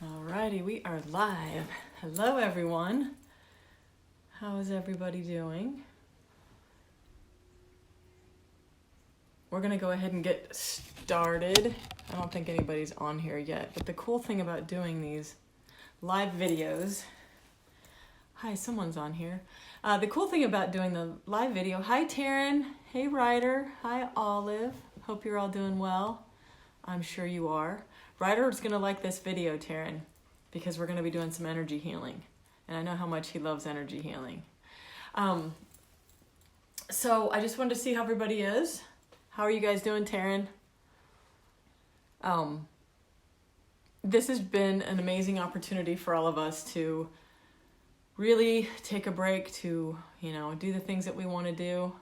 Alrighty, we are live. Hello everyone. How is everybody doing? We're gonna go ahead and get started. I don't think anybody's on here yet, but the cool thing about doing these live videos, hi, someone's on here. The cool thing about doing the live video, hi Taryn, hey Ryder, hi Olive, hope you're all doing well. I'm sure you are. Ryder's gonna like this video, Taryn, because we're gonna be doing some energy healing. And I know how much he loves energy healing. So I just wanted to see how everybody is. How are you guys doing, Taryn? This has been an amazing opportunity for all of us to really take a break to, do the things that we want to do.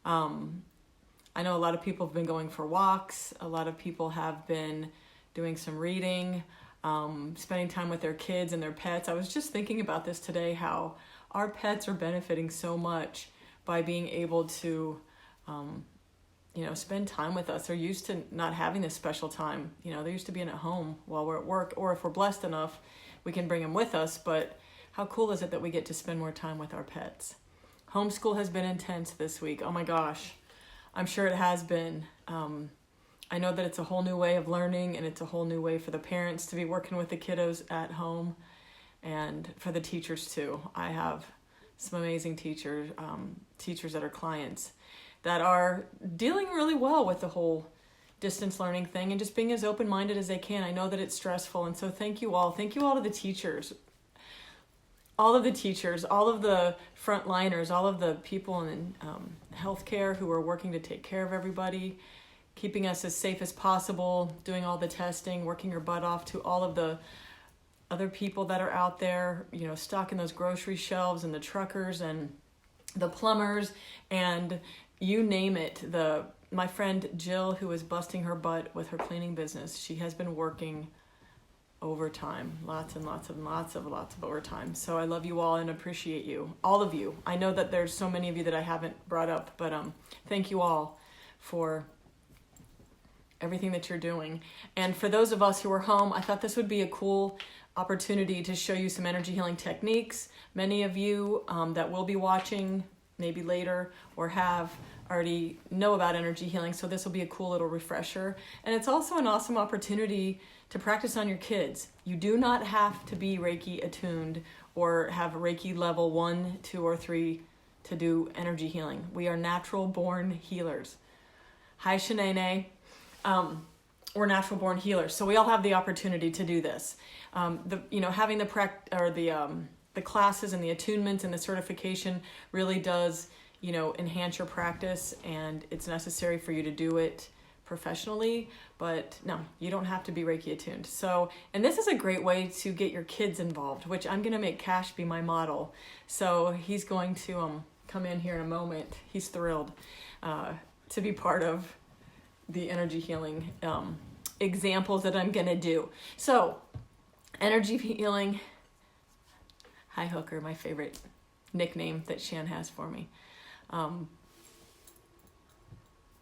I know a lot of people have been going for walks. A lot of people have been doing some reading, spending time with their kids and their pets. I was just thinking about this today, how our pets are benefiting so much by being able to, spend time with us. They're used to not having this special time. They're used to being at home while we're at work, or if we're blessed enough, we can bring them with us. But how cool is it that we get to spend more time with our pets? Homeschool has been intense this week. Oh my gosh. I'm sure it has been. I know that it's a whole new way of learning, and it's a whole new way for the parents to be working with the kiddos at home, and for the teachers too. I have some amazing teachers that are clients that are dealing really well with the whole distance learning thing and just being as open-minded as they can. I know that it's stressful, and so thank you all. Thank you all to the teachers. All of the teachers, all of the frontliners, all of the people in healthcare who are working to take care of everybody, keeping us as safe as possible, doing all the testing, working your butt off, to all of the other people that are out there, stocking those grocery shelves, and the truckers and the plumbers and you name it. My friend Jill, who is busting her butt with her cleaning business, she has been working overtime, lots of overtime. So I love you all and appreciate you, all of you. I know that there's so many of you that I haven't brought up, but thank you all for everything that you're doing. And for those of us who are home, I thought this would be a cool opportunity to show you some energy healing techniques. Many of you that will be watching maybe later or have already know about energy healing, so this will be a cool little refresher. And it's also an awesome opportunity to practice on your kids. You do not have to be Reiki attuned or have Reiki level 1, 2, or 3 to do energy healing. We are natural born healers. Hi, Shanae. We're natural born healers, so we all have the opportunity to do this. Having the classes and the attunements and the certification really does, enhance your practice, and it's necessary for you to do it professionally, but no, you don't have to be Reiki attuned. So, and this is a great way to get your kids involved, which I'm going to make Cash be my model. So he's going to come in here in a moment. He's thrilled to be part of the energy healing examples that I'm going to do. So, energy healing. Hi, Hooker, my favorite nickname that Shan has for me.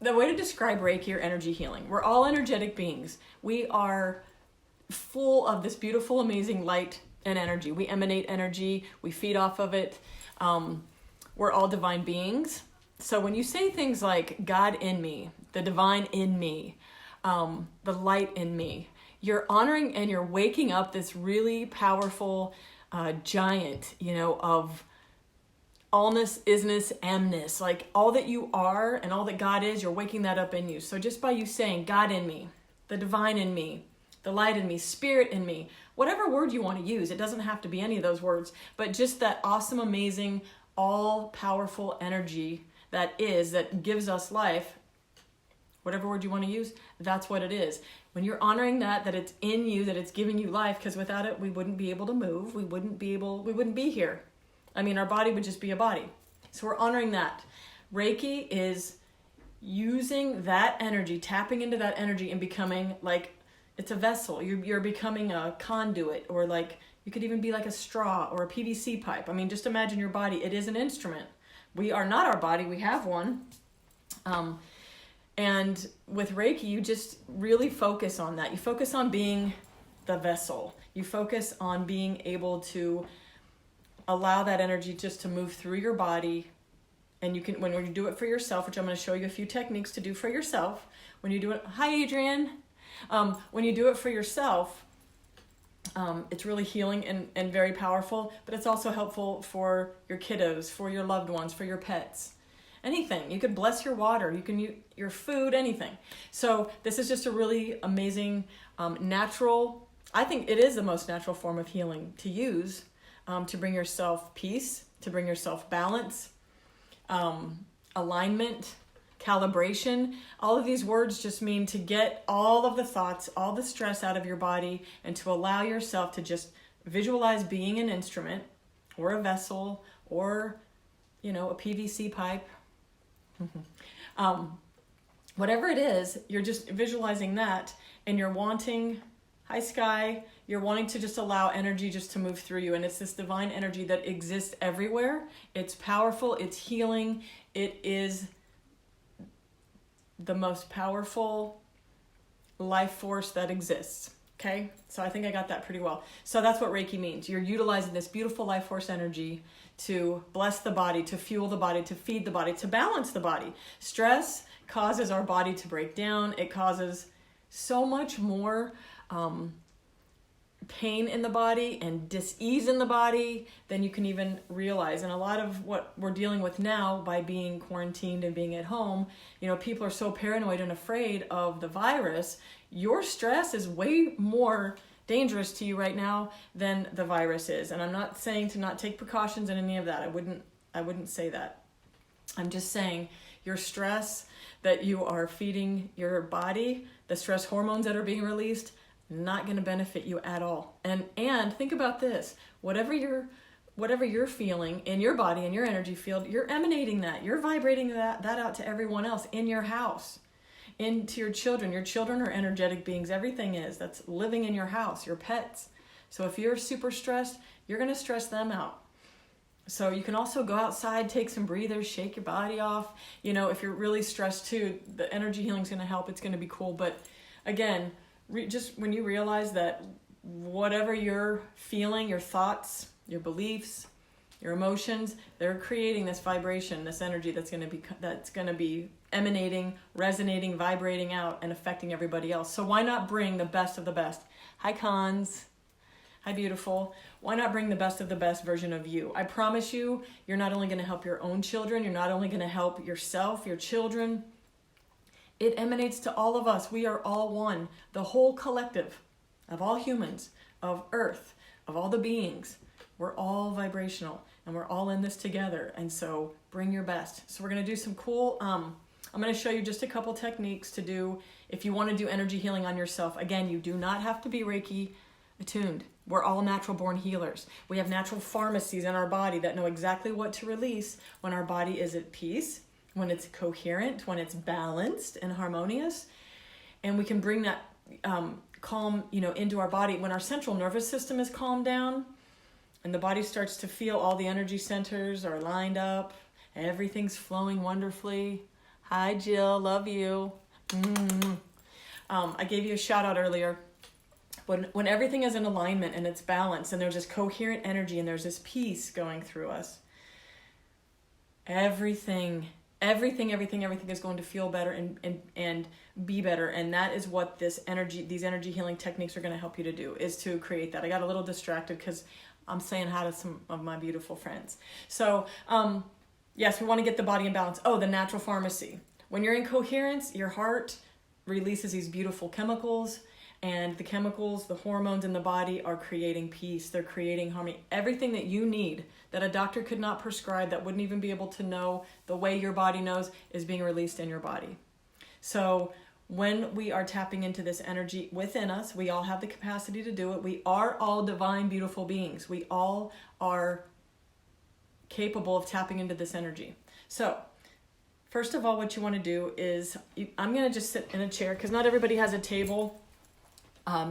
The way to describe Reiki or energy healing, we're all energetic beings. We are full of this beautiful, amazing light and energy. We emanate energy. We feed off of it. We're all divine beings. So when you say things like God in me, the divine in me, the light in me, you're honoring and you're waking up this really powerful giant, of allness, isness, amness, like all that you are and all that God is, you're waking that up in you. So just by you saying God in me, the divine in me, the light in me, spirit in me, whatever word you want to use, it doesn't have to be any of those words, but just that awesome, amazing, all-powerful energy that gives us life, whatever word you want to use, that's what it is. When you're honoring that it's in you, that it's giving you life, because without it, we wouldn't be able to move. We wouldn't be here. I mean, our body would just be a body. So we're honoring that. Reiki is using that energy, tapping into that energy and becoming like, it's a vessel. You're becoming a conduit, or like, you could even be like a straw or a PVC pipe. I mean, just imagine your body. It is an instrument. We are not our body. We have one. And with Reiki, you just really focus on that. You focus on being the vessel. You focus on being able to allow that energy just to move through your body. And you can, when you do it for yourself, which I'm going to show you a few techniques to do for yourself. When you do it, hi Adrian. When you do it for yourself, it's really healing and very powerful, but it's also helpful for your kiddos, for your loved ones, for your pets. Anything. You could bless your water, you can use your food, anything. So this is just a really amazing, natural, I think it is the most natural form of healing to use, to bring yourself peace, to bring yourself balance, alignment, calibration. All of these words just mean to get all of the thoughts, all the stress out of your body, and to allow yourself to just visualize being an instrument or a vessel or, a PVC pipe. Whatever it is, you're just visualizing that, and you're wanting, hi Sky, you're wanting to just allow energy just to move through you. And it's this divine energy that exists everywhere. It's powerful, it's healing, it is the most powerful life force that exists. Okay, so I think I got that pretty well. So that's what Reiki means. You're utilizing this beautiful life force energy to bless the body, to fuel the body, to feed the body, to balance the body. Stress causes our body to break down. It causes so much more pain in the body and dis-ease in the body than you can even realize. And a lot of what we're dealing with now by being quarantined and being at home, people are so paranoid and afraid of the virus. Your stress is way more dangerous to you right now than the virus is. And I'm not saying to not take precautions in any of that. I wouldn't say that. I'm just saying your stress that you are feeding your body, the stress hormones that are being released, not going to benefit you at all. And think about this. Whatever you're feeling in your body, in your energy field, you're emanating that. You're vibrating that out to everyone else in your house, into your children. Your children are energetic beings. Everything is. That's living in your house, your pets. So if you're super stressed, you're going to stress them out. So you can also go outside, take some breathers, shake your body off. If you're really stressed too, the energy healing is going to help. It's going to be cool. But again, just when you realize that whatever you're feeling, your thoughts, your beliefs, your emotions, they're creating this vibration, this energy that's going to be emanating, resonating, vibrating out, and affecting everybody else. So why not bring the best of the best? Hi, Cons. Hi, beautiful. Why not bring the best of the best version of you? I promise you, you're not only going to help your own children, you're not only going to help yourself, your children. It emanates to all of us. We are all one. The whole collective of all humans, of Earth, of all the beings. We're all vibrational and we're all in this together. And so bring your best. So we're going to do some cool, I'm going to show you just a couple techniques to do if you want to do energy healing on yourself. Again, you do not have to be Reiki attuned. We're all natural born healers. We have natural pharmacies in our body that know exactly what to release when our body is at peace, when it's coherent, when it's balanced and harmonious. And we can bring that calm, into our body. When our central nervous system is calmed down and the body starts to feel all the energy centers are lined up, everything's flowing wonderfully. Hi, Jill, love you. I gave you a shout out earlier. When everything is in alignment and it's balanced and there's this coherent energy and there's this peace going through us, everything is going to feel better and be better. And that is what these energy healing techniques are going to help you to do, is to create that. I got a little distracted because I'm saying hi to some of my beautiful friends. So, yes, we want to get the body in balance. Oh, the natural pharmacy. When you're in coherence, your heart releases these beautiful chemicals, and the chemicals, the hormones in the body are creating peace. They're creating harmony. Everything that you need, that a doctor could not prescribe, that wouldn't even be able to know the way your body knows, is being released in your body. So when we are tapping into this energy within us, we all have the capacity to do it. We are all divine, beautiful beings. We all are capable of tapping into this energy. So first of all, what you want to do is, I'm going to just sit in a chair because not everybody has a table.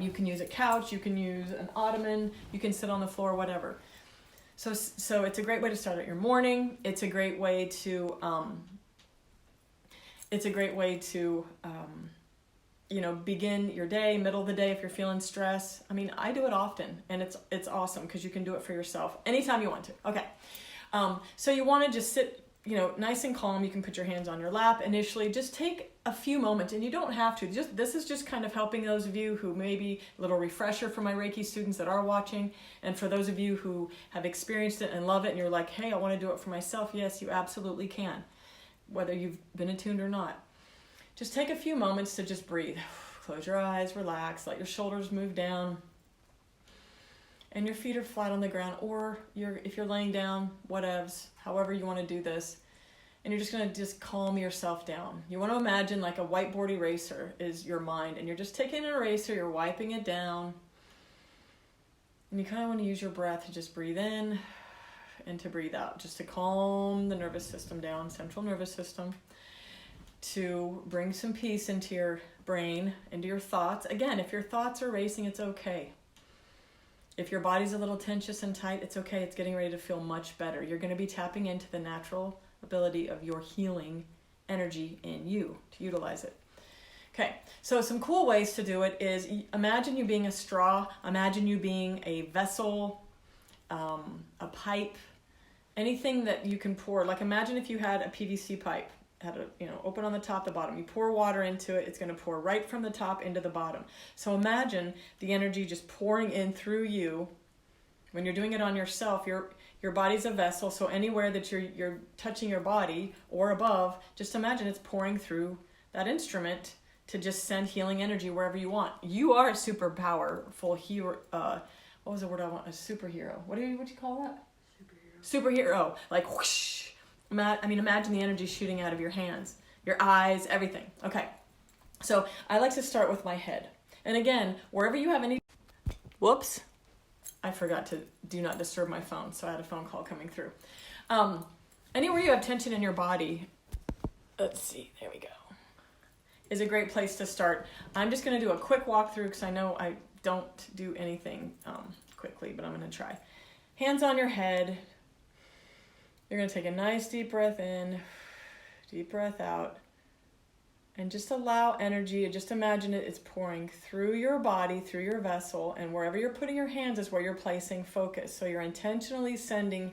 You can use a couch, you can use an ottoman, you can sit on the floor, whatever. So it's a great way to start out your morning. It's a great way to begin your day, middle of the day if you're feeling stress. I mean, I do it often, and it's awesome because you can do it for yourself anytime you want to. Okay. So you want to just sit, nice and calm. You can put your hands on your lap initially. Just take a few moments, and you don't have to. This is just kind of helping those of you who maybe a little refresher for my Reiki students that are watching, and for those of you who have experienced it and love it, and you're like, hey, I want to do it for myself. Yes, you absolutely can, whether you've been attuned or not. Just take a few moments to just breathe. Close your eyes, relax, let your shoulders move down, and your feet are flat on the ground, or if you're laying down, whatevs, however you want to do this. And you're just going to just calm yourself down. You want to imagine like a whiteboard eraser is your mind, and you're just taking an eraser, you're wiping it down. And you kind of want to use your breath to just breathe in and to breathe out, just to calm the nervous system down, central nervous system, to bring some peace into your brain, into your thoughts. Again, if your thoughts are racing, it's okay. If your body's a little tense and tight, it's okay. It's getting ready to feel much better. You're going to be tapping into the natural ability of your healing energy in you to utilize it. Okay, so some cool ways to do it is imagine you being a straw, imagine you being a vessel, a pipe, anything that you can pour. Like imagine if you had a PVC pipe, had open on the top, the bottom. You pour water into it, it's going to pour right from the top into the bottom. So imagine the energy just pouring in through you. When you're doing it on yourself, your body's a vessel, so anywhere that you're touching your body or above, just imagine it's pouring through that instrument to just send healing energy wherever you want. You are a super powerful hero. What was the word I want? A superhero. What do you call that? Superhero. Like whoosh. Imagine the energy shooting out of your hands, your eyes, everything. Okay. So I like to start with my head. And again, wherever you have any... Whoops. I forgot to do not disturb my phone, so I had a phone call coming through. Anywhere you have tension in your body, let's see, there we go, is a great place to start. I'm just going to do a quick walkthrough because I know I don't do anything quickly, but I'm going to try. Hands on your head. You're going to take a nice deep breath in, deep breath out, and just allow energy, just imagine it's pouring through your body, through your vessel, and wherever you're putting your hands is where you're placing focus. So you're intentionally sending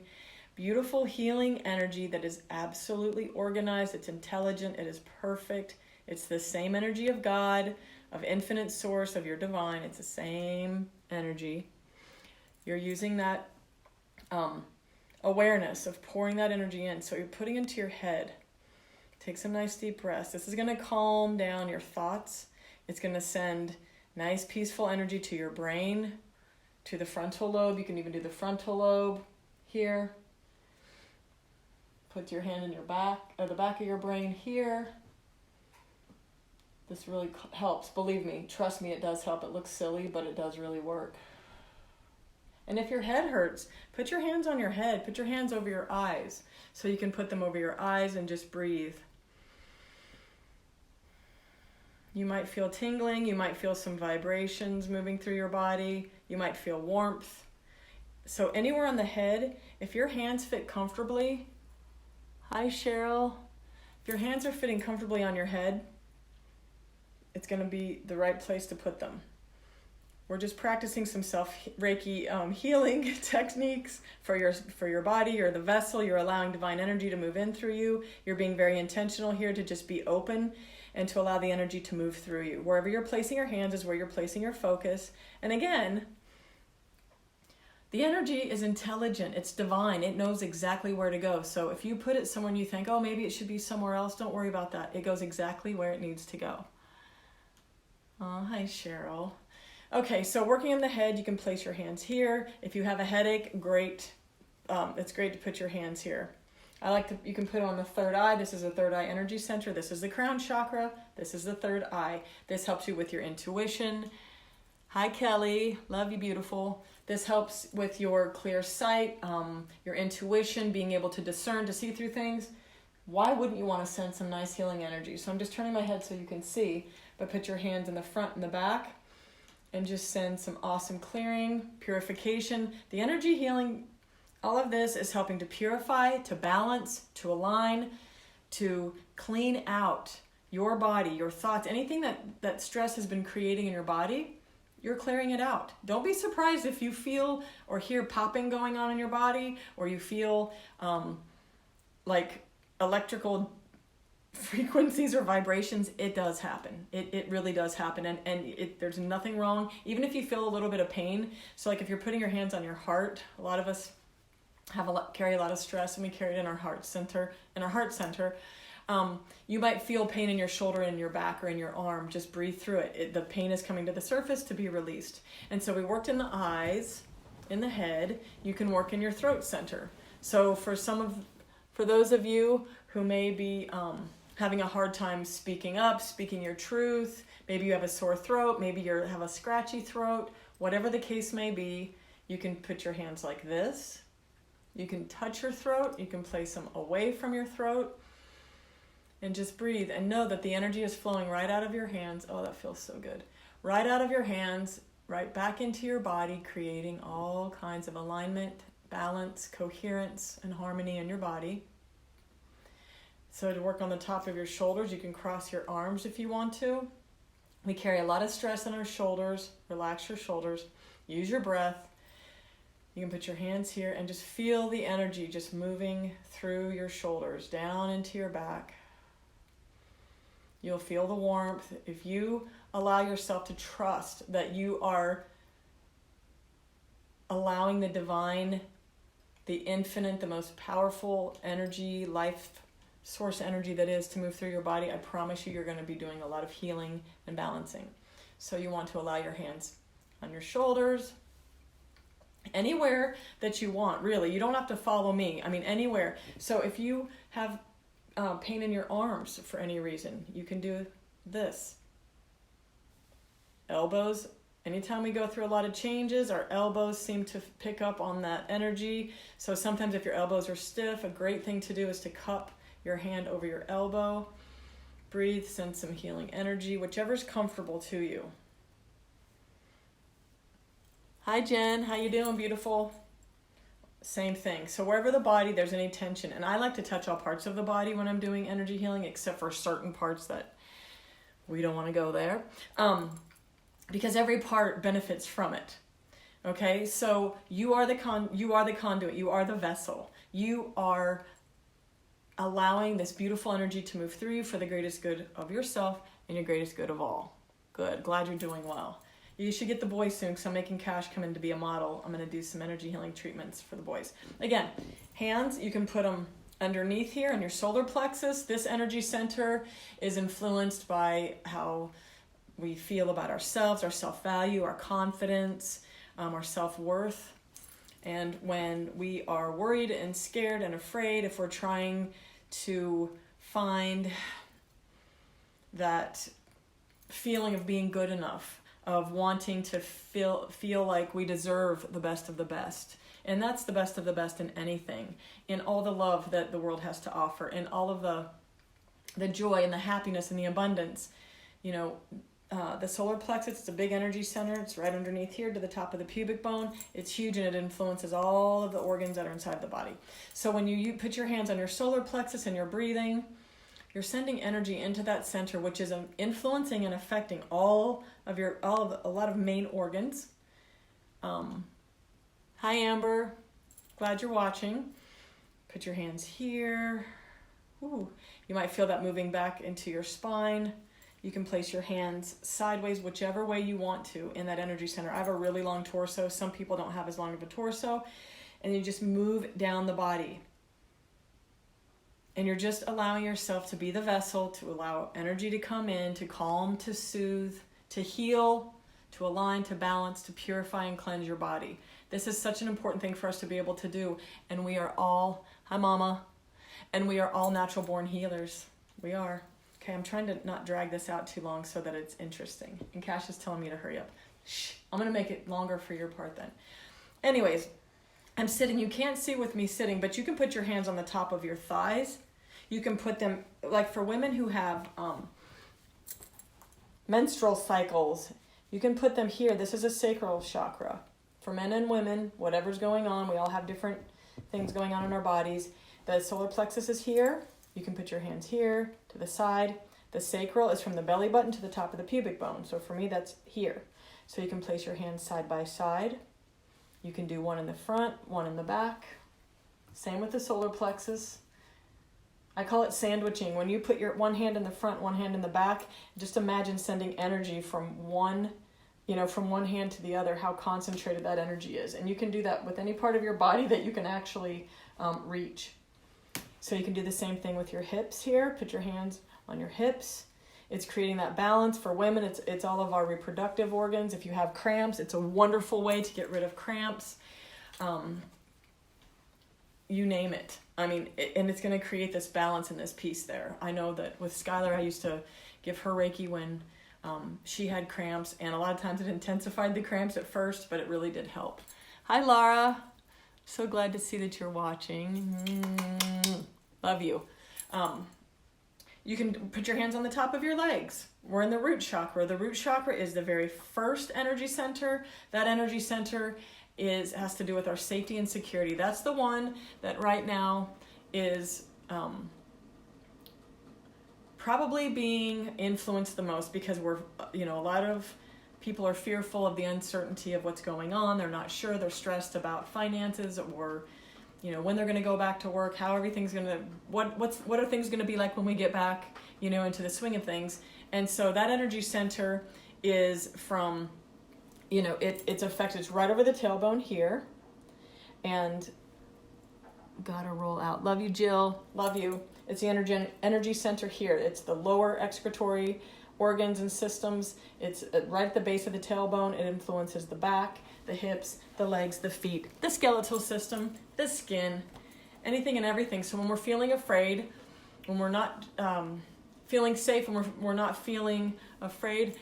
beautiful healing energy that is absolutely organized, it's intelligent, it is perfect. It's the same energy of God, of infinite source, of your divine. It's the same energy. You're using that awareness of pouring that energy in. So you're putting into your head. Take some nice deep breaths. This is going to calm down your thoughts. It's going to send nice peaceful energy to your brain, to the frontal lobe. You can even do the frontal lobe here. Put your hand in your back, or the back of your brain here. This really helps. Believe me, trust me, it does help. It looks silly, but it does really work. And if your head hurts, put your hands on your head. Put your hands over your eyes. So you can put them over your eyes and just breathe. You might feel tingling. You might feel some vibrations moving through your body. You might feel warmth. So anywhere on the head, if your hands fit comfortably, hi Cheryl, if your hands are fitting comfortably on your head, it's going to be the right place to put them. We're just practicing some self-Reiki healing techniques for your body or the vessel. You're allowing divine energy to move in through you. You're being very intentional here to just be open and to allow the energy to move through you. Wherever you're placing your hands is where you're placing your focus. And again, the energy is intelligent. It's divine. It knows exactly where to go. So if you put it somewhere and you think, oh, maybe it should be somewhere else, don't worry about that. It goes exactly where it needs to go. Oh, hi, Cheryl. Okay, so working in the head, you can place your hands here. If you have a headache, great. It's great to put your hands here. You can put it on the third eye. This is the third eye energy center. This is the crown chakra. This is the third eye. This helps you with your intuition. Hi, Kelly. Love you, beautiful. This helps with your clear sight, your intuition, being able to discern, to see through things. Why wouldn't you want to send some nice healing energy? So I'm just turning my head so you can see, but put your hands in the front and the back and just send some awesome clearing, purification. The energy healing, all of this is helping to purify, to balance, to align, to clean out your body, your thoughts, anything that stress has been creating in your body, you're clearing it out. Don't be surprised if you feel or hear popping going on in your body, or you feel like electrical frequencies or vibrations. It does happen. It really does happen. And there's nothing wrong, even if you feel a little bit of pain. So like if you're putting your hands on your heart, a lot of us carry a lot of stress, and we carry it in our heart center. You might feel pain in your shoulder, in your back, or in your arm. Just breathe through it. The pain is coming to the surface to be released. And so we worked in the eyes, in the head. You can work in your throat center. So for those of you who may be having a hard time speaking up, speaking your truth, maybe you have a sore throat, maybe you have a scratchy throat, whatever the case may be, you can put your hands like this. You can touch your throat. You can place them away from your throat. And just breathe and know that the energy is flowing right out of your hands. Oh, that feels so good. Right out of your hands, right back into your body, creating all kinds of alignment, balance, coherence, and harmony in your body. So to work on the top of your shoulders, you can cross your arms if you want to. We carry a lot of stress on our shoulders. Relax your shoulders. Use your breath. You can put your hands here and just feel the energy just moving through your shoulders, down into your back. You'll feel the warmth. If you allow yourself to trust that you are allowing the divine, the infinite, the most powerful energy, life source energy that is to move through your body, I promise you're going to be doing a lot of healing and balancing. So you want to allow your hands on your shoulders, anywhere that you want, really. You don't have to follow me. I mean, anywhere. So if you have pain in your arms for any reason, you can do this. Elbows. Anytime we go through a lot of changes, our elbows seem to pick up on that energy. So sometimes if your elbows are stiff, a great thing to do is to cup your hand over your elbow. Breathe, send some healing energy, whichever's comfortable to you. Hi Jen, how you doing, beautiful? Same thing. So wherever the body, there's any tension, and I like to touch all parts of the body when I'm doing energy healing, except for certain parts that we don't want to go there, because every part benefits from it. Okay, so you are the conduit, you are the vessel, you are allowing this beautiful energy to move through you for the greatest good of yourself and your greatest good of all. Good, glad you're doing well. You should get the boys soon, because I'm making Cash come in to be a model. I'm going to do some energy healing treatments for the boys. Again, hands, you can put them underneath here in your solar plexus. This energy center is influenced by how we feel about ourselves, our self-value, our confidence, our self-worth. And when we are worried and scared and afraid, if we're trying to find that feeling of being good enough, of wanting to feel like we deserve the best of the best. And that's the best of the best in anything, in all the love that the world has to offer, in all of the joy and the happiness and the abundance. You know, the solar plexus, it's a big energy center. It's right underneath here to the top of the pubic bone. It's huge, and it influences all of the organs that are inside the body. So when you put your hands on your solar plexus and you're breathing, you're sending energy into that center, which is influencing and affecting a lot of main organs. Hi Amber, glad you're watching. Put your hands here. Ooh. You might feel that moving back into your spine. You can place your hands sideways, whichever way you want to, in that energy center. I have a really long torso. Some people don't have as long of a torso. And you just move down the body. And you're just allowing yourself to be the vessel, to allow energy to come in, to calm, to soothe, to heal, to align, to balance, to purify and cleanse your body. This is such an important thing for us to be able to do. And we are all, hi mama, and we are all natural born healers. We are. Okay, I'm trying to not drag this out too long so that it's interesting. And Cash is telling me to hurry up. Shh, I'm going to make it longer for your part then. Anyways, I'm sitting. You can't see with me sitting, but you can put your hands on the top of your thighs. You can put them, like for women who have menstrual cycles, you can put them here. This is a sacral chakra. For men and women, whatever's going on, we all have different things going on in our bodies. The solar plexus is here. You can put your hands here to the side. The sacral is from the belly button to the top of the pubic bone. So for me, that's here. So you can place your hands side by side. You can do one in the front, one in the back. Same with the solar plexus. I call it sandwiching. When you put your one hand in the front, one hand in the back, just imagine sending energy from one hand to the other, how concentrated that energy is. And you can do that with any part of your body that you can actually reach. So you can do the same thing with your hips here. Put your hands on your hips. It's creating that balance. For women, it's all of our reproductive organs. If you have cramps, it's a wonderful way to get rid of cramps. You name it. I mean, and it's going to create this balance and this peace there. I know that with Skylar, I used to give her Reiki when she had cramps, and a lot of times it intensified the cramps at first, but it really did help. Hi, Laura. So glad to see that you're watching. Love you. You can put your hands on the top of your legs. We're in the root chakra. The root chakra is the very first energy center. That energy center has to do with our safety and security. That's the one that right now is probably being influenced the most, because a lot of people are fearful of the uncertainty of what's going on. They're not sure. They're stressed about finances, or when they're going to go back to work, how everything's going to, what are things going to be like when we get back, into the swing of things. And so that energy center is from, it's affected. It's right over the tailbone here, and gotta roll out. Love you, Jill. Love you. It's the energy center here. It's the lower excretory organs and systems. It's right at the base of the tailbone. It influences the back, the hips, the legs, the feet, the skeletal system, the skin, anything and everything. So when we're feeling afraid, when we're not feeling safe, when we're not feeling afraid,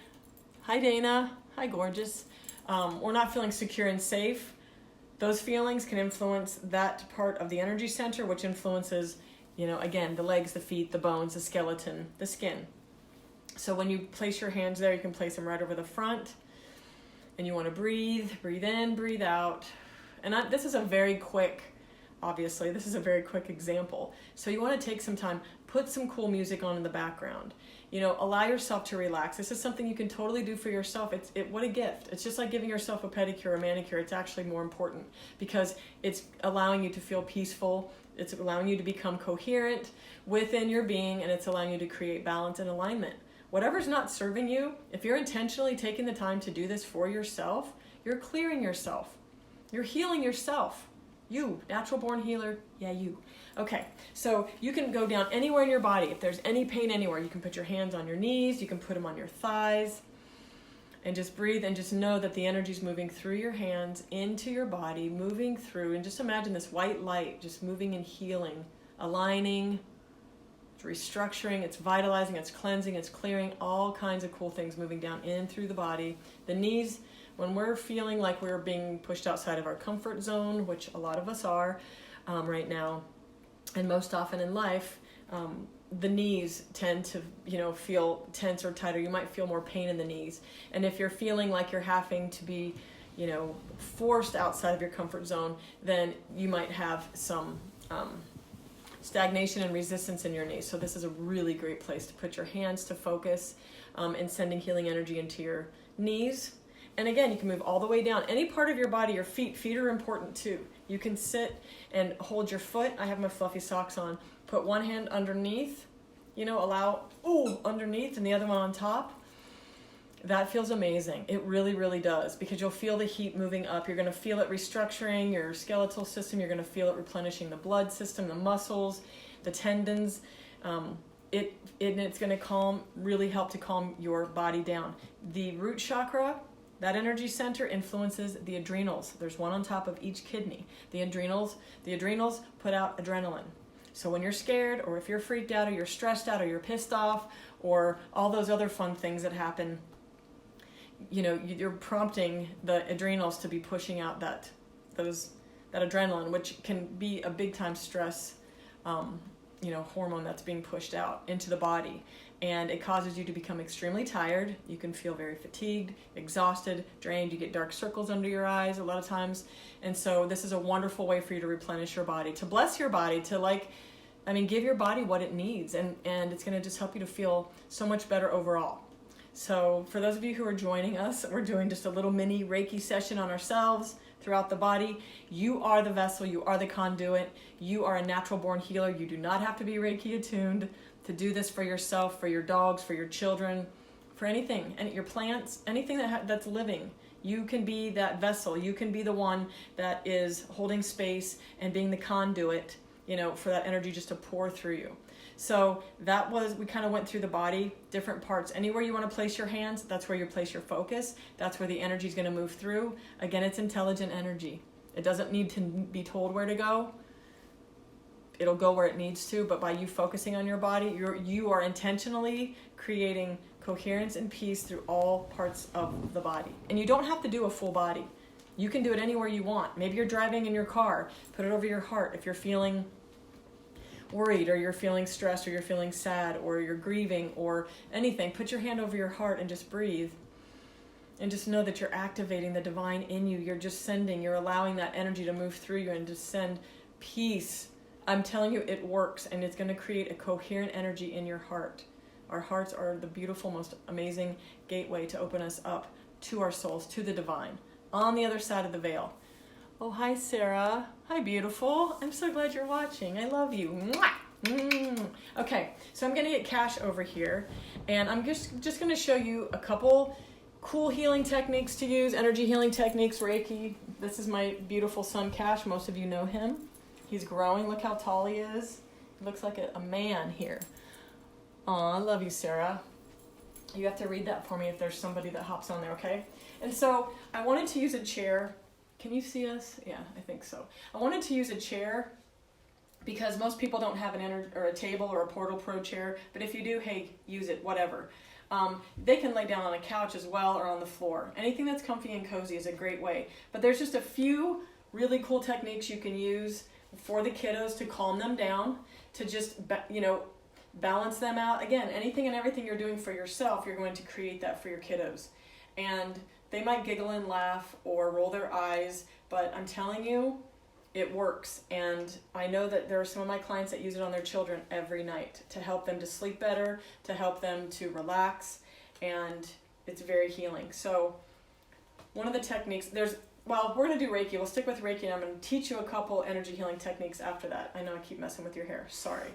hi Dana, hi gorgeous, we're not feeling secure and safe, those feelings can influence that part of the energy center, which influences, again, the legs, the feet, the bones, the skeleton, the skin. So when you place your hands there, you can place them right over the front, and you want to breathe in, breathe out. And this is a very quick example. So you want to take some time, put some cool music on in the background. Allow yourself to relax. This is something you can totally do for yourself. What a gift. It's just like giving yourself a pedicure or manicure. It's actually more important, because it's allowing you to feel peaceful. It's allowing you to become coherent within your being, and it's allowing you to create balance and alignment. Whatever's not serving you, if you're intentionally taking the time to do this for yourself, you're clearing yourself. You're healing yourself. You, natural born healer, yeah, you. Okay, so you can go down anywhere in your body. If there's any pain anywhere, you can put your hands on your knees, you can put them on your thighs, and just breathe, and just know that the energy's moving through your hands into your body, moving through, and just imagine this white light just moving and healing, aligning, it's restructuring, it's vitalizing, it's cleansing, it's clearing, all kinds of cool things moving down in through the body. The knees, when we're feeling like we're being pushed outside of our comfort zone, which a lot of us are right now, and most often in life, the knees tend to, feel tense or tighter. You might feel more pain in the knees. And if you're feeling like you're having to be, forced outside of your comfort zone, then you might have some stagnation and resistance in your knees. So this is a really great place to put your hands to focus and sending healing energy into your knees. And again, you can move all the way down. Any part of your body, your feet. Feet are important too. You can sit and hold your foot. I have my fluffy socks on. Put one hand underneath, underneath, and the other one on top. That feels amazing. It really, really does, because you'll feel the heat moving up. You're going to feel it restructuring your skeletal system. You're going to feel it replenishing the blood system, the muscles, the tendons. It's going to really help to calm your body down. The root chakra, that energy center, influences the adrenals. There's one on top of each kidney. The adrenals put out adrenaline. So when you're scared, or if you're freaked out, or you're stressed out, or you're pissed off, or all those other fun things that happen, you're prompting the adrenals to be pushing out that adrenaline, which can be a big time stress, hormone that's being pushed out into the body. And it causes you to become extremely tired. You can feel very fatigued, exhausted, drained. You get dark circles under your eyes a lot of times. And so this is a wonderful way for you to replenish your body, to bless your body, to I mean, give your body what it needs, and it's going to just help you to feel so much better overall. So for those of you who are joining us, we're doing just a little mini Reiki session on ourselves throughout the body. You are the vessel, you are the conduit, you are a natural born healer. You do not have to be Reiki attuned to do this for yourself, for your dogs, for your children, for anything, and your plants, anything that's living. You can be that vessel. You can be the one that is holding space and being the conduit, for that energy just to pour through you. So we kind of went through the body, different parts. Anywhere you want to place your hands, that's where you place your focus. That's where the energy is going to move through. Again, it's intelligent energy. It doesn't need to be told where to go. It'll go where it needs to, but by you focusing on your body, you are intentionally creating coherence and peace through all parts of the body. And you don't have to do a full body. You can do it anywhere you want. Maybe you're driving in your car, put it over your heart. If you're feeling worried, or you're feeling stressed, or you're feeling sad, or you're grieving, or anything, put your hand over your heart and just breathe. And just know that you're activating the divine in you. You're allowing that energy to move through you and just send peace. I'm telling you, it works, and it's going to create a coherent energy in your heart. Our hearts are the beautiful, most amazing gateway to open us up to our souls, to the divine, on the other side of the veil. Oh, hi, Sarah. Hi, beautiful. I'm so glad you're watching. I love you. Mwah! Okay, so I'm going to get Cash over here, and I'm just going to show you a couple cool healing techniques to use, energy healing techniques, Reiki. This is my beautiful son, Cash. Most of you know him. He's growing. Look how tall he is. He looks like a man here. Aw, I love you, Sarah. You have to read that for me if there's somebody that hops on there, okay? And so I wanted to use a chair. Can you see us? Yeah, I think so. I wanted to use a chair because most people don't have a table or a Portal Pro chair, but if you do, hey, use it, whatever. They can lay down on a couch as well, or on the floor. Anything that's comfy and cozy is a great way. But there's just a few really cool techniques you can use for the kiddos to calm them down, to just, balance them out. Again, anything and everything you're doing for yourself, you're going to create that for your kiddos. And they might giggle and laugh or roll their eyes, but I'm telling you, it works. And I know that there are some of my clients that use it on their children every night to help them to sleep better, to help them to relax, and it's very healing. So one of the techniques, we're going to do Reiki. We'll stick with Reiki, and I'm going to teach you a couple energy healing techniques after that. I know I keep messing with your hair. Sorry.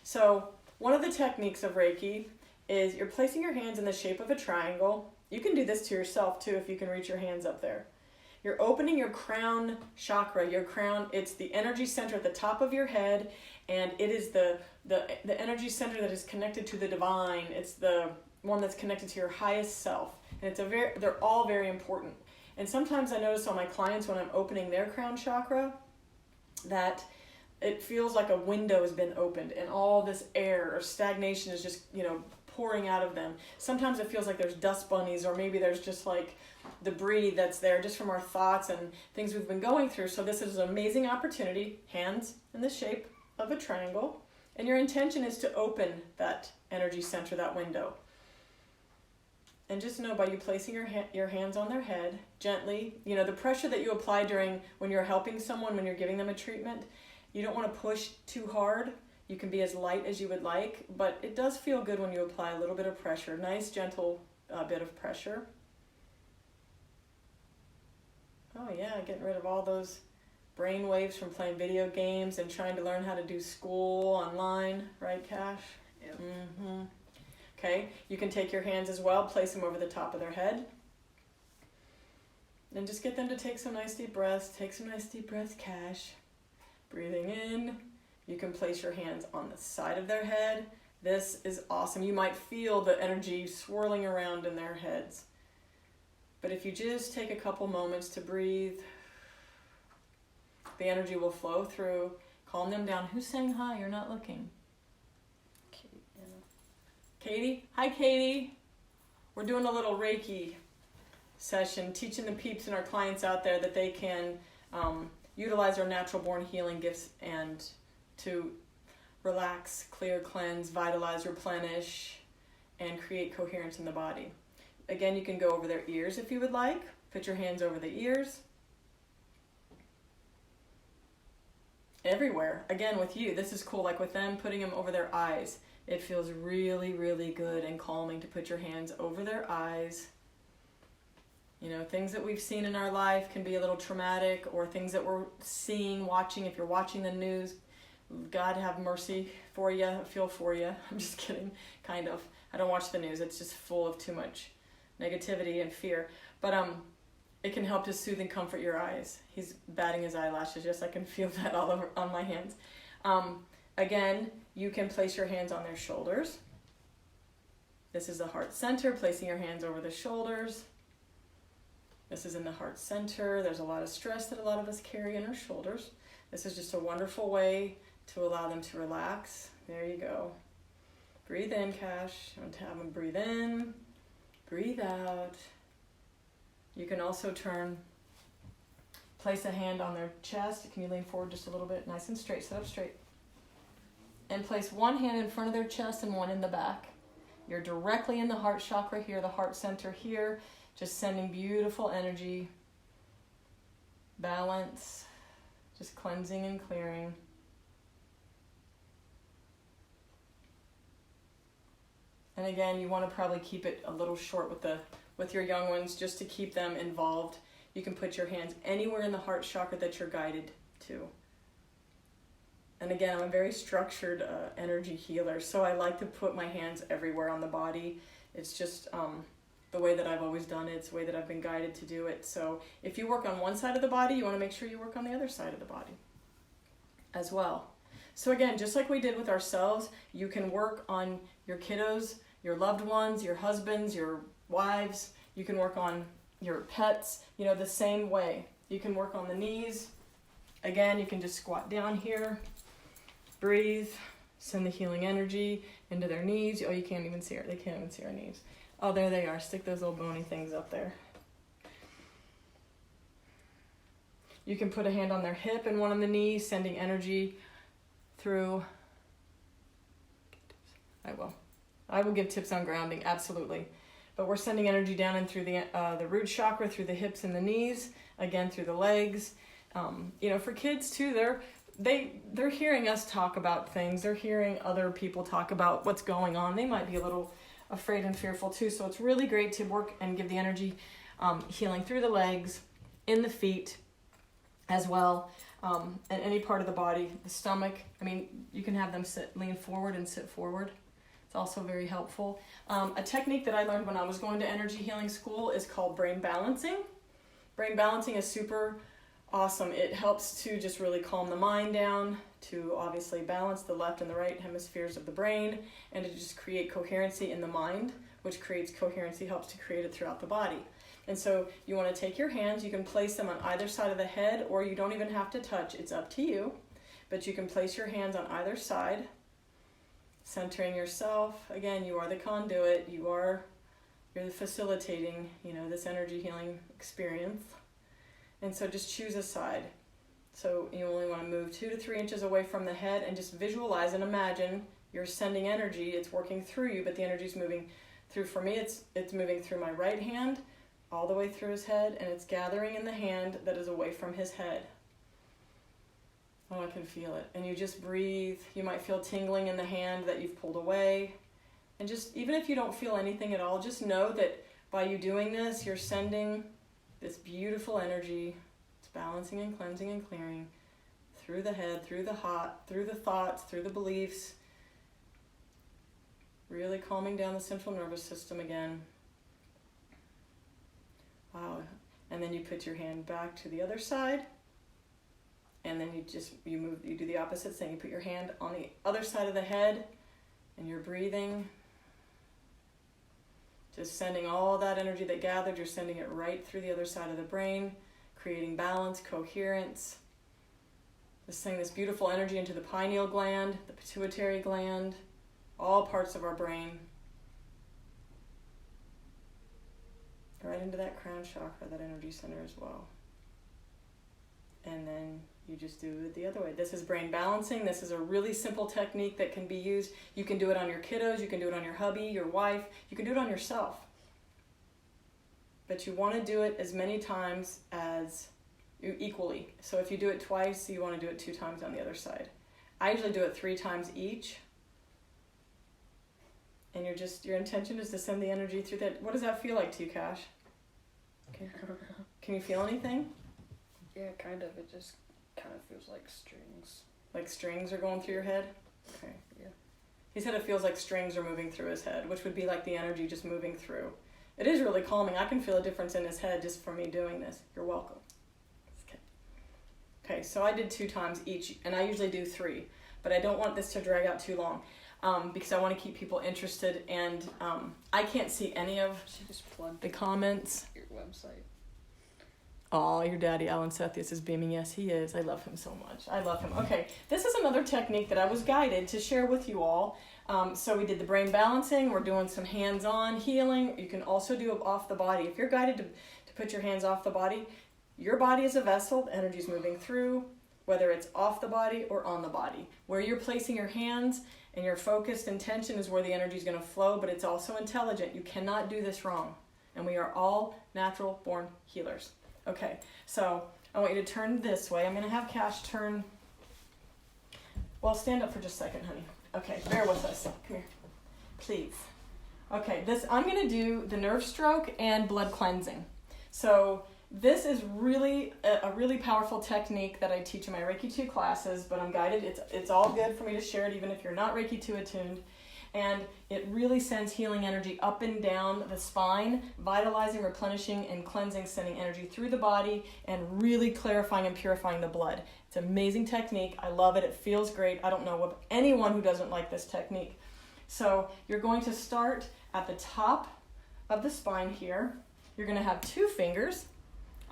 So one of the techniques of Reiki is you're placing your hands in the shape of a triangle. You can do this to yourself too if you can reach your hands up there. You're opening your crown chakra. Your crown, it's the energy center at the top of your head, and it is the energy center that is connected to the divine. It's the one that's connected to your highest self. And they're all very important. And sometimes I notice on my clients when I'm opening their crown chakra that it feels like a window has been opened and all this air or stagnation is just, pouring out of them. Sometimes it feels like there's dust bunnies, or maybe there's just like debris that's there just from our thoughts and things we've been going through. So this is an amazing opportunity, hands in the shape of a triangle, and your intention is to open that energy center, that window. And just know, by you placing your hands on their head gently, the pressure that you apply when you're helping someone, when you're giving them a treatment, you don't want to push too hard. You can be as light as you would like, but it does feel good when you apply a little bit of pressure. Nice, gentle bit of pressure. Oh yeah, getting rid of all those brain waves from playing video games and trying to learn how to do school online, right, Cash? Yep. Mm-hmm. Okay, you can take your hands as well, place them over the top of their head. And just get them to take some nice deep breaths. Take some nice deep breaths, Cash. Breathing in. You can place your hands on the side of their head. This is awesome. You might feel the energy swirling around in their heads. But if you just take a couple moments to breathe, the energy will flow through. Calm them down. Who's saying hi? You're not looking. Katie? Hi, Katie. We're doing a little Reiki session, teaching the peeps and our clients out there that they can utilize our natural born healing gifts and to relax, clear, cleanse, vitalize, replenish, and create coherence in the body. Again, you can go over their ears if you would like. Put your hands over the ears. everywhere. Again, with you, this is cool. Like with them, putting them over their eyes. It feels really, really good and calming to put your hands over their eyes. You know, things that we've seen in our life can be a little traumatic, or things that we're seeing, watching. If you're watching the news, God have mercy for you, feel for you. I'm just kidding, kind of. I don't watch the news. It's just full of too much negativity and fear. But it can help to soothe and comfort your eyes. He's batting his eyelashes. Yes, I can feel that all over on my hands. Again, you can place your hands on their shoulders. This is the heart center, placing your hands over the shoulders. This is in the heart center. There's a lot of stress that a lot of us carry in our shoulders. This is just a wonderful way to allow them to relax. There you go. Breathe in, Cash. I'm going to have them breathe in, breathe out. You can also place a hand on their chest. Can you lean forward just a little bit? Nice and straight, sit up straight. And place one hand in front of their chest and one in the back. You're directly in the heart chakra here, the heart center here. Just sending beautiful energy, balance, just cleansing and clearing. And again, you want to probably keep it a little short with your young ones, just to keep them involved. You can put your hands anywhere in the heart chakra that you're guided to. And again, I'm a very structured energy healer, so I like to put my hands everywhere on the body. It's just the way that I've always done it. It's the way that I've been guided to do it. So if you work on one side of the body, you want to make sure you work on the other side of the body as well. So again, just like we did with ourselves, you can work on your kiddos, your loved ones, your husbands, your wives. You can work on your pets, you know, the same way. You can work on the knees. Again, you can just squat down here, breathe, send the healing energy into their knees. Oh, you can't even see her. They can't even see our knees. Oh, there they are. Stick those little bony things up there. You can put a hand on their hip and one on the knee, sending energy through. I will give tips on grounding, absolutely. But we're sending energy down and through the root chakra, through the hips and the knees, again through the legs. You know, for kids too, they're hearing us talk about things. They're hearing other people talk about what's going on. They might be a little afraid and fearful too. So it's really great to work and give the energy healing through the legs, in the feet as well, and any part of the body, the stomach. I mean, you can have them lean forward and sit forward. It's also very helpful. A technique that I learned when I was going to energy healing school is called brain balancing. Brain balancing is super awesome. It helps to just really calm the mind down, to obviously balance the left and the right hemispheres of the brain, and to just create coherency in the mind, which creates coherency, helps to create it throughout the body. And so you want to take your hands, you can place them on either side of the head, or you don't even have to touch, it's up to you. But you can place your hands on either side, centering yourself. Again, you are the conduit, you're the facilitating, you know, this energy healing experience. And so just choose a side. So you only want to move 2 to 3 inches away from the head, and just visualize and imagine you're sending energy. It's working through you, but the energy's moving through. For me, it's moving through my right hand, all the way through his head, and it's gathering in the hand that is away from his head. Oh, I can feel it. And you just breathe. You might feel tingling in the hand that you've pulled away. And just, even if you don't feel anything at all, just know that by you doing this, you're sending this beautiful energy. It's balancing and cleansing and clearing through the head, through the heart, through the thoughts, through the beliefs. Really calming down the central nervous system again. Wow. And then you put your hand back to the other side. And then you do the opposite thing. You put your hand on the other side of the head, and you're breathing. Just sending all that energy that gathered, you're sending it right through the other side of the brain, creating balance, coherence. Just sending this beautiful energy into the pineal gland, the pituitary gland, all parts of our brain. Right into that crown chakra, that energy center as well. And then you just do it the other way. This is brain balancing. This is a really simple technique that can be used. You can do it on your kiddos. You can do it on your hubby, your wife. You can do it on yourself. But you want to do it as many times as equally. So if you do it twice, you want to do it 2 times on the other side. I usually do it 3 times each. And your intention is to send the energy through that. What does that feel like to you, Cash? Can you feel anything? Yeah, kind of. It just kind of feels like strings. Like strings are going through your head? Okay. Yeah. He said it feels like strings are moving through his head, which would be like the energy just moving through. It is really calming. I can feel a difference in his head just from me doing this. You're welcome. Okay, so I did 2 times each, and I usually do 3, but I don't want this to drag out too long. Because I want to keep people interested, and I can't see any of the comments. Your website. Oh, your daddy, Alan Sethius, is beaming. Yes, he is. I love him so much. I love him. Okay, this is another technique that I was guided to share with you all. So we did the brain balancing. We're doing some hands-on healing. You can also do it off the body. If you're guided to put your hands off the body, your body is a vessel. The energy is moving through, whether it's off the body or on the body. Where you're placing your hands and your focused intention is where the energy is going to flow, but it's also intelligent. You cannot do this wrong. And we are all natural born healers. Okay, so I want you to turn this way. I'm going to have Cash turn. Well, stand up for just a second, honey. Okay, bear with us. Come here, please. Okay, I'm going to do the nerve stroke and blood cleansing. So this is really a really powerful technique that I teach in my Reiki 2 classes, but I'm guided. It's all good for me to share it even if you're not Reiki 2 attuned. And it really sends healing energy up and down the spine, vitalizing, replenishing, and cleansing, sending energy through the body, and really clarifying and purifying the blood. It's an amazing technique. I love it. It feels great. I don't know of anyone who doesn't like this technique. So you're going to start at the top of the spine here. You're going to have 2 fingers.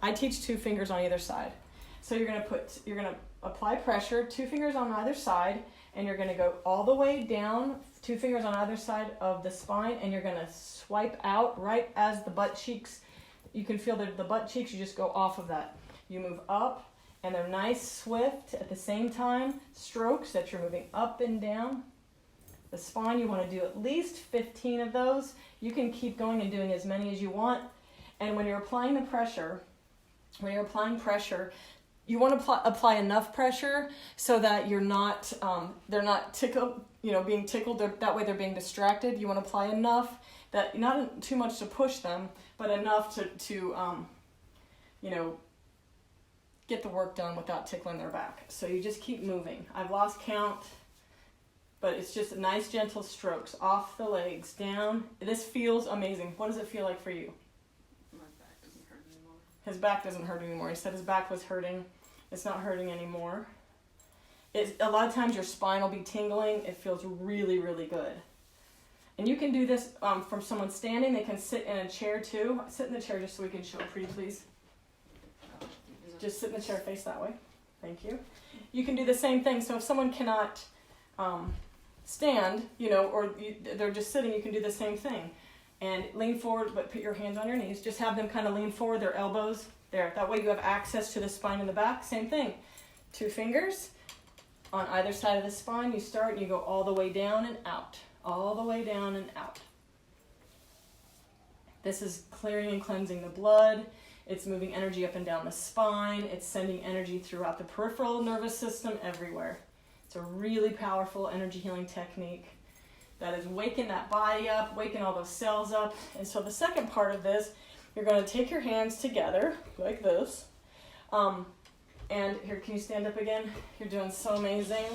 I teach 2 fingers on either side. So you're going to apply pressure, 2 fingers on either side, and you're going to go all the way down, 2 fingers on either side of the spine, and you're going to swipe out right as the butt cheeks. You can feel the butt cheeks, you just go off of that. You move up, and they're nice, swift, at the same time, strokes that you're moving up and down. The spine, you want to do at least 15 of those. You can keep going and doing as many as you want. And when you're applying the pressure, you want to apply enough pressure so that they're not tickled, being tickled. That way they're being distracted. You want to apply enough that not too much to push them, but enough to get the work done without tickling their back. So you just keep moving. I've lost count, but it's just nice, gentle strokes off the legs, down. This feels amazing. What does it feel like for you? His back doesn't hurt anymore. He said his back was hurting. It's not hurting anymore. A lot of times your spine will be tingling. It feels really, really good. And you can do this from someone standing. They can sit in a chair too. Sit in the chair just so we can show it pretty, please. Just sit in the chair, face that way. Thank you. You can do the same thing. So if someone cannot stand, they're just sitting, you can do the same thing. And lean forward, but put your hands on your knees. Just have them kind of lean forward, their elbows there. That way you have access to the spine and the back. Same thing. 2 fingers on either side of the spine. You start and you go all the way down and out. All the way down and out. This is clearing and cleansing the blood. It's moving energy up and down the spine. It's sending energy throughout the peripheral nervous system everywhere. It's a really powerful energy healing technique that is waking that body up, waking all those cells up. And so the second part of this, you're going to take your hands together like this. And here, can you stand up again? You're doing so amazing.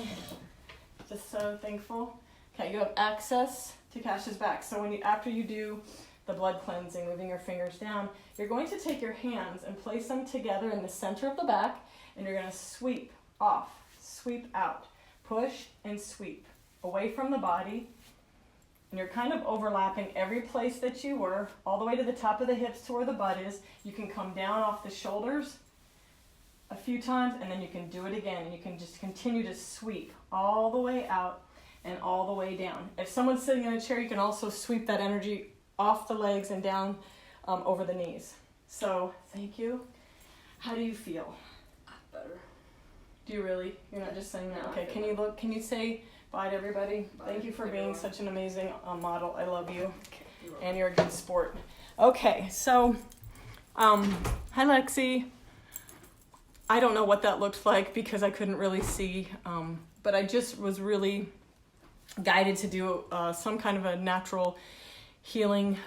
Just so thankful. Okay, you have access to Cash's back. So after you do the blood cleansing, moving your fingers down, you're going to take your hands and place them together in the center of the back, and you're going to sweep off, sweep out, push and sweep away from the body. And you're kind of overlapping every place that you were, all the way to the top of the hips to where the butt is. You can come down off the shoulders a few times, and then you can do it again. And you can just continue to sweep all the way out and all the way down. If someone's sitting in a chair, you can also sweep that energy off the legs and down over the knees. So, thank you. How do you feel? Better. Do you really? You're not just saying that? Okay, can you say bye to everybody? Bye. Thank you for being such an amazing model. I love you. Okay, and you're a good sport. Okay, so, hi Lexi. I don't know what that looked like because I couldn't really see, but I just was really guided to do some kind of a natural healing,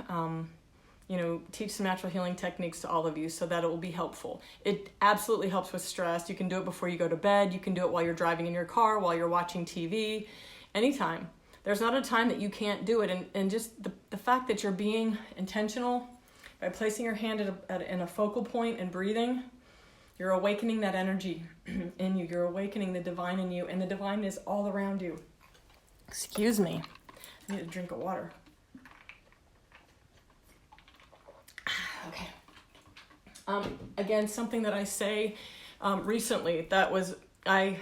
teach some natural healing techniques to all of you so that it will be helpful. It absolutely helps with stress. You can do it before you go to bed. You can do it while you're driving in your car, while you're watching TV, anytime. There's not a time that you can't do it. And just the fact that you're being intentional by placing your hand in a focal point and breathing, you're awakening that energy in you. You're awakening the divine in you, and the divine is all around you. Excuse me. I need a drink of water. Okay. Again, something that I say recently that was, it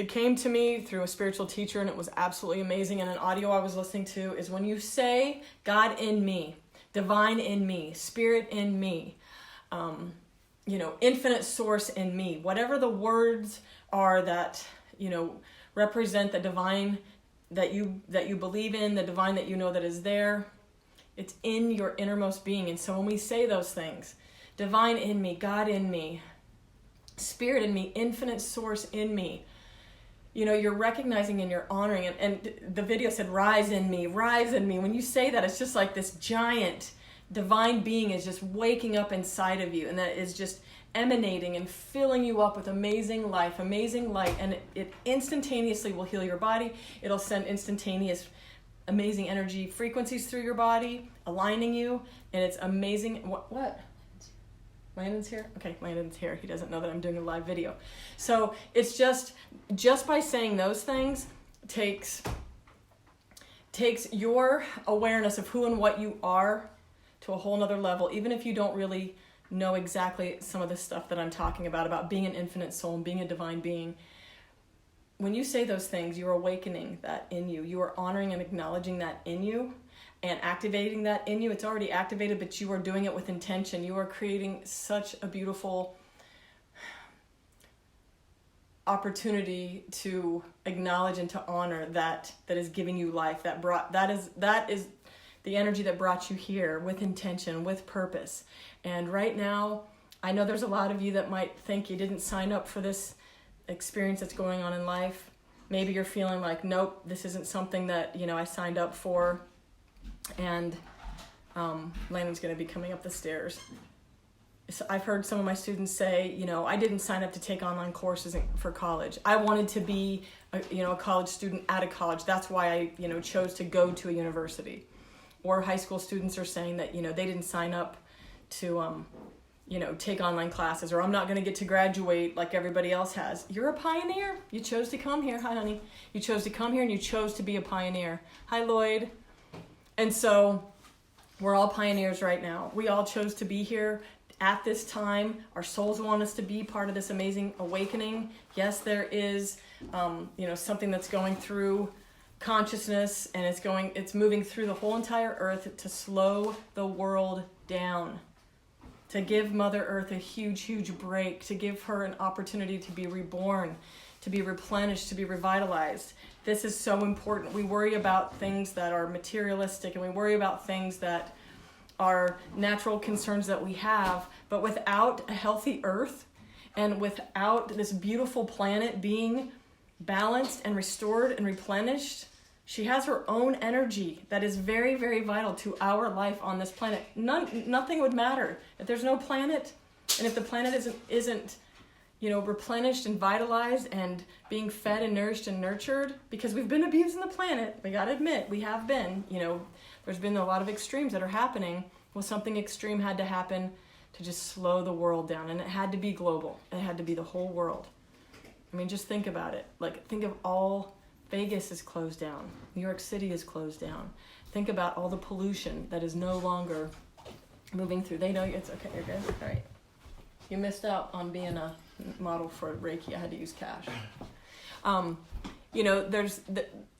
came to me through a spiritual teacher, and it was absolutely amazing. And an audio I was listening to is when you say God in me, divine in me, spirit in me, infinite source in me, whatever the words are that, represent the divine that you believe in, the divine that you know that is there. It's in your innermost being. And so when we say those things, divine in me, God in me, spirit in me, infinite source in me, you're recognizing and you're honoring. And the video said, rise in me, rise in me. When you say that, it's just like this giant divine being is just waking up inside of you. And that is just emanating and filling you up with amazing life, amazing light. And it instantaneously will heal your body. It'll send instantaneous amazing energy frequencies through your body, aligning you, and it's amazing. What? Landon's here? Okay, Landon's here. He doesn't know that I'm doing a live video. So it's just by saying those things takes your awareness of who and what you are to a whole nother level, even if you don't really know exactly some of the stuff that I'm talking about being an infinite soul and being a divine being. When you say those things, you're awakening that in you. You are honoring and acknowledging that in you and activating that in you. It's already activated, but you are doing it with intention. You are creating such a beautiful opportunity to acknowledge and to honor that is giving you life. That is the energy that brought you here with intention, with purpose. And right now, I know there's a lot of you that might think you didn't sign up for this experience that's going on in life. Maybe you're feeling like, nope, this isn't something that I signed up for. And Landon's going to be coming up the stairs. So I've heard some of my students say, I didn't sign up to take online courses for college. I wanted to be a college student out of college. That's why I chose to go to a university. Or high school students are saying that they didn't sign up to take online classes, or I'm not going to get to graduate like everybody else has. You're a pioneer. You chose to come here. Hi, honey. You chose to come here and you chose to be a pioneer. Hi, Lloyd. And so we're all pioneers right now. We all chose to be here at this time. Our souls want us to be part of this amazing awakening. Yes, there is, something that's going through consciousness, and it's moving through the whole entire earth to slow the world down. To give Mother Earth a huge, huge break, to give her an opportunity to be reborn, to be replenished, to be revitalized. This is so important. We worry about things that are materialistic, and we worry about things that are natural concerns that we have, but without a healthy earth and without this beautiful planet being balanced and restored and replenished, she has her own energy that is very, very vital to our life on this planet. Nothing would matter if there's no planet, and if the planet isn't replenished and vitalized and being fed and nourished and nurtured, because we've been abusing the planet. We got to admit, we have been. There's been a lot of extremes that are happening. Well, something extreme had to happen to just slow the world down, and it had to be global. It had to be the whole world. I mean, just think about it. Think of all. Vegas is closed down. New York City is closed down. Think about all the pollution that is no longer moving through. They know it's okay. You're good. All right. You missed out on being a model for REIKI. I had to use cash. There's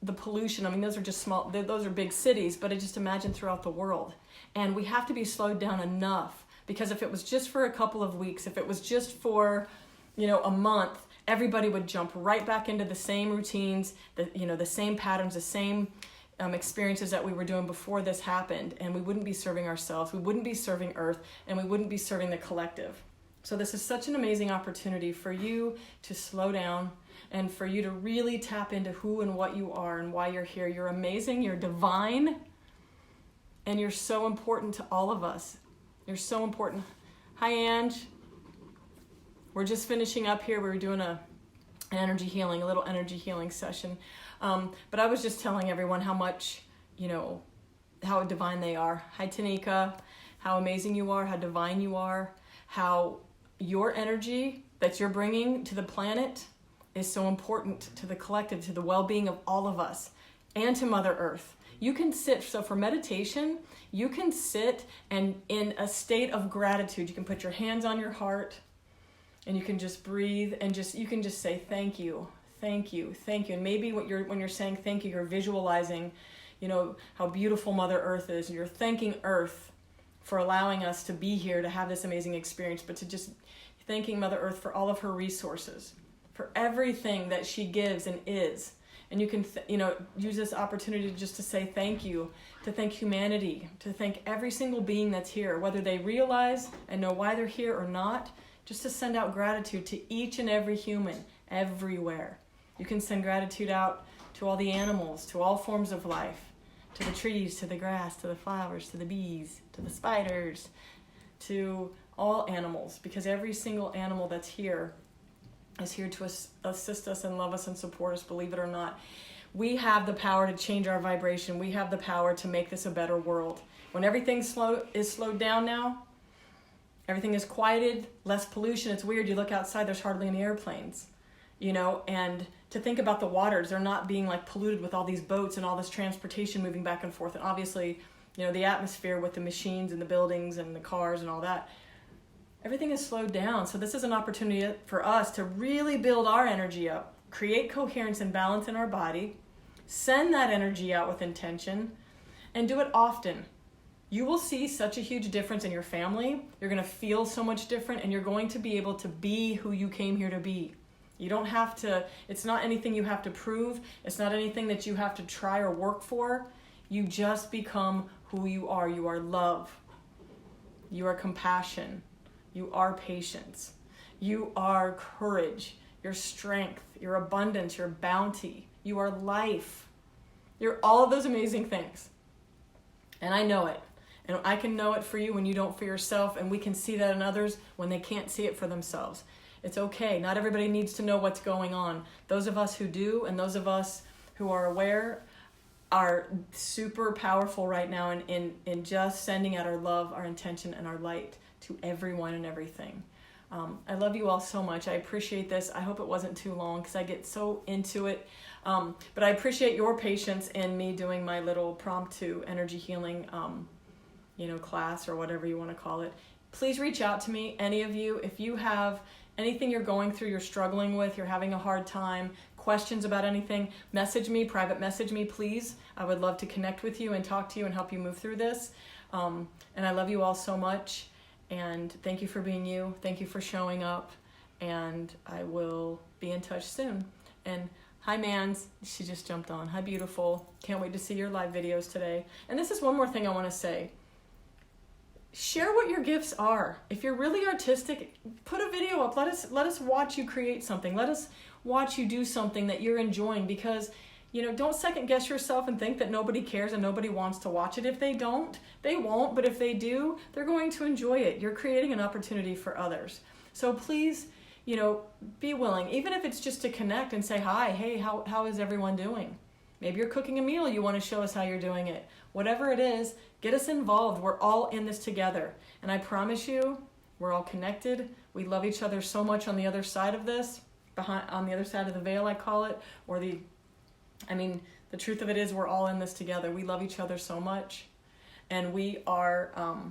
the pollution. I mean, those are just small. Those are big cities, but I just imagine throughout the world. And we have to be slowed down enough, because if it was just for a couple of weeks, if it was just for, a month, everybody would jump right back into the same routines, the same patterns, the same experiences that we were doing before this happened, and we wouldn't be serving ourselves, we wouldn't be serving Earth, and we wouldn't be serving the collective. So this is such an amazing opportunity for you to slow down and for you to really tap into who and what you are and why you're here. You're amazing, you're divine, and you're so important to all of us. You're so important. Hi, Ange. We're just finishing up here. We were doing a little energy healing session. But I was just telling everyone how much, how divine they are. Hi, Tanika. How amazing you are, how divine you are, how your energy that you're bringing to the planet is so important to the collective, to the well-being of all of us, and to Mother Earth. You can sit, so for meditation, you can sit and in a state of gratitude, you can put your hands on your heart and you can just breathe and you can just say, thank you, thank you, thank you. And maybe when you're saying thank you, you're visualizing, how beautiful Mother Earth is, and you're thanking Earth for allowing us to be here to have this amazing experience, but to just thanking Mother Earth for all of her resources, for everything that she gives and is. And you can, use this opportunity just to say thank you, to thank humanity, to thank every single being that's here, whether they realize and know why they're here or not, just to send out gratitude to each and every human everywhere. You can send gratitude out to all the animals, to all forms of life, to the trees, to the grass, to the flowers, to the bees, to the spiders, to all animals, because every single animal that's here is here to assist us and love us and support us, believe it or not. We have the power to change our vibration. We have the power to make this a better world. When everything is slowed down now, everything is quieted, less pollution. It's weird, you look outside, there's hardly any airplanes, and to think about the waters, they're not being polluted with all these boats and all this transportation moving back and forth. And obviously, the atmosphere with the machines and the buildings and the cars and all that, everything is slowed down. So this is an opportunity for us to really build our energy up, create coherence and balance in our body, send that energy out with intention, and do it often. You will see such a huge difference in your family. You're going to feel so much different, and you're going to be able to be who you came here to be. You don't have to, it's not anything you have to prove. It's not anything that you have to try or work for. You just become who you are. You are love. You are compassion. You are patience. You are courage. Your strength, your abundance, your bounty. You are life. You're all of those amazing things. And I know it. And I can know it for you when you don't for yourself, and we can see that in others when they can't see it for themselves. It's okay. Not everybody needs to know what's going on. Those of us who do, and those of us who are aware, are super powerful right now in just sending out our love, our intention, and our light to everyone and everything. I love you all so much. I appreciate this. I hope it wasn't too long because I get so into it. But I appreciate your patience in me doing my little promptu energy healing class, or whatever you want to call it. Please reach out to me, any of you, if you have anything you're going through, you're struggling with, you're having a hard time, questions about anything, private message me, please. I would love to connect with you and talk to you and help you move through this. And I love you all so much. And thank you for being you. Thank you for showing up. And I will be in touch soon. And hi, Mans. She just jumped on. Hi, beautiful. Can't wait to see your live videos today. And this is one more thing I want to say. Share what your gifts are. If you're really artistic, put a video up. Let us watch you create something. Let us watch you do something that you're enjoying, because don't second guess yourself and think that nobody cares and nobody wants to watch it. If they don't, they won't. But if they do, they're going to enjoy it. You're creating an opportunity for others. So please, be willing, even if it's just to connect and say, hi, hey, how is everyone doing? Maybe you're cooking a meal. You want to show us how you're doing it. Whatever it is, get us involved. We're all in this together. And I promise you, we're all connected. We love each other so much on the other side of this, on the other side of the veil, I call it, or the truth of it is we're all in this together. We love each other so much. And we are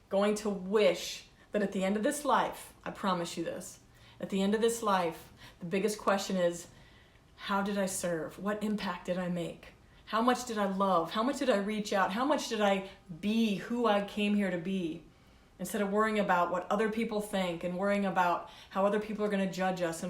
going to wish that at the end of this life, I promise you this, at the end of this life, the biggest question is, how did I serve? What impact did I make? How much did I love? How much did I reach out? How much did I be who I came here to be? Instead of worrying about what other people think and worrying about how other people are going to judge us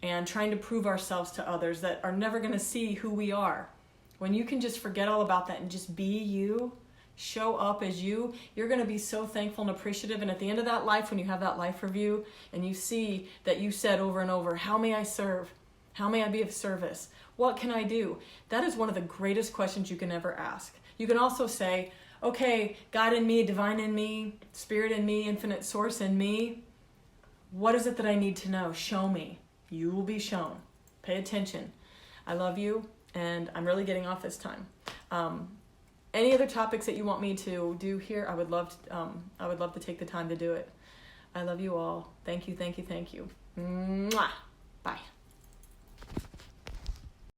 and trying to prove ourselves to others that are never going to see who we are. When you can just forget all about that and just be you, Show up as you. You're going to be so thankful and appreciative. And at the end of that life, when you have that life review and you see that you said over and over, how may I serve? How may I be of service? What can I do? That is one of the greatest questions you can ever ask. You can also say, okay, God in me, divine in me, spirit in me, infinite source in me. What is it that I need to know? Show me. You will be shown. Pay attention. I love you, and I'm really getting off this time. Any other topics that you want me to do here? I would love to take the time to do it. I love you all. Thank you, thank you, thank you. Mwah!